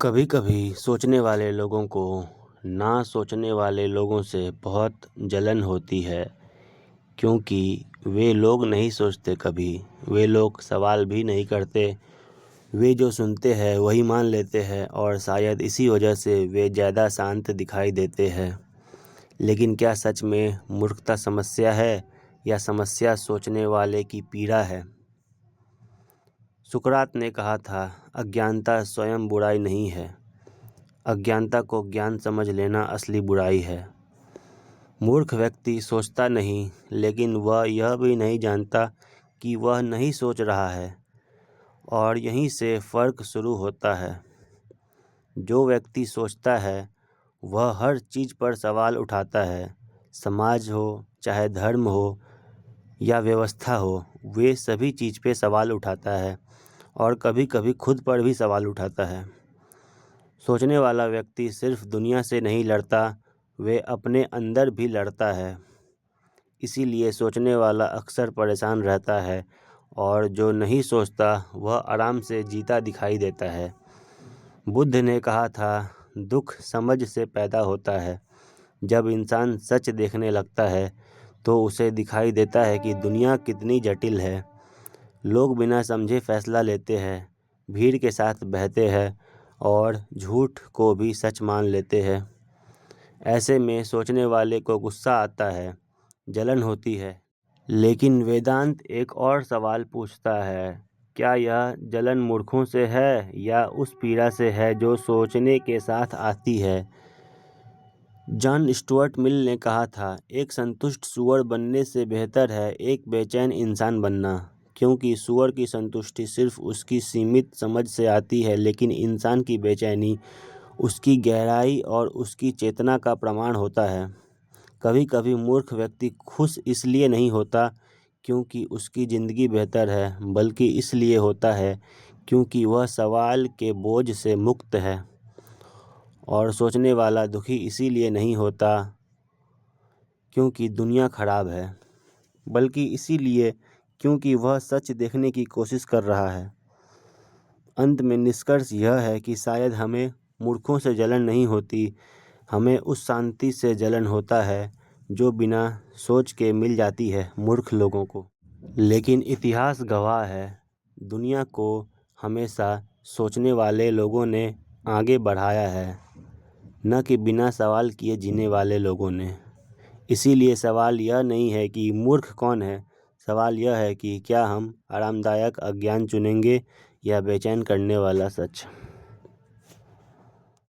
कभी-कभी सोचने वाले लोगों को ना सोचने वाले लोगों से बहुत जलन होती है, क्योंकि वे लोग नहीं सोचते कभी, वे लोग सवाल भी नहीं करते, वे जो सुनते हैं वही मान लेते हैं और शायद इसी वजह से वे ज़्यादा शांत दिखाई देते हैं। लेकिन क्या सच में मूर्खता समस्या है या समस्या सोचने वाले की पीड़ा है? सुकरात ने कहा था, अज्ञानता स्वयं बुराई नहीं है, अज्ञानता को ज्ञान समझ लेना असली बुराई है। मूर्ख व्यक्ति सोचता नहीं, लेकिन वह यह भी नहीं जानता कि वह नहीं सोच रहा है, और यहीं से फ़र्क शुरू होता है। जो व्यक्ति सोचता है वह हर चीज़ पर सवाल उठाता है, समाज हो, चाहे धर्म हो या व्यवस्था हो, वे सभी चीज़ पे सवाल उठाता है और कभी-कभी खुद पर भी सवाल उठाता है। सोचने वाला व्यक्ति सिर्फ दुनिया से नहीं लड़ता, वे अपने अंदर भी लड़ता है। इसीलिए सोचने वाला अक्सर परेशान रहता है और जो नहीं सोचता वह आराम से जीता दिखाई देता है। बुद्ध ने कहा था, दुख समझ से पैदा होता है। जब इंसान सच देखने लगता है तो उसे दिखाई देता है कि दुनिया कितनी जटिल है। लोग बिना समझे फैसला लेते हैं, भीड़ के साथ बहते हैं और झूठ को भी सच मान लेते हैं। ऐसे में सोचने वाले को गुस्सा आता है, जलन होती है। लेकिन वेदांत एक और सवाल पूछता है, क्या यह जलन मूर्खों से है या उस पीड़ा से है जो सोचने के साथ आती है? जॉन स्टुअर्ट मिल ने कहा था, एक संतुष्ट सूअर बनने से बेहतर है एक बेचैन इंसान बनना, क्योंकि सूअर की संतुष्टि सिर्फ उसकी सीमित समझ से आती है, लेकिन इंसान की बेचैनी उसकी गहराई और उसकी चेतना का प्रमाण होता है। कभी-कभी मूर्ख व्यक्ति खुश इसलिए नहीं होता क्योंकि उसकी ज़िंदगी बेहतर है, बल्कि इसलिए होता है क्योंकि वह सवाल के बोझ से मुक्त है। और सोचने वाला दुखी इसीलिए नहीं होता क्योंकि दुनिया खराब है, बल्कि इसीलिए क्योंकि वह सच देखने की कोशिश कर रहा है। अंत में निष्कर्ष यह है कि शायद हमें मूर्खों से जलन नहीं होती, हमें उस शांति से जलन होता है जो बिना सोच के मिल जाती है मूर्ख लोगों को। लेकिन इतिहास गवाह है, दुनिया को हमेशा सोचने वाले लोगों ने आगे बढ़ाया है, न कि बिना सवाल किए जीने वाले लोगों ने। इसीलिए सवाल यह नहीं है कि मूर्ख कौन है, सवाल यह है कि क्या हम आरामदायक अज्ञान चुनेंगे या बेचैन करने वाला सच।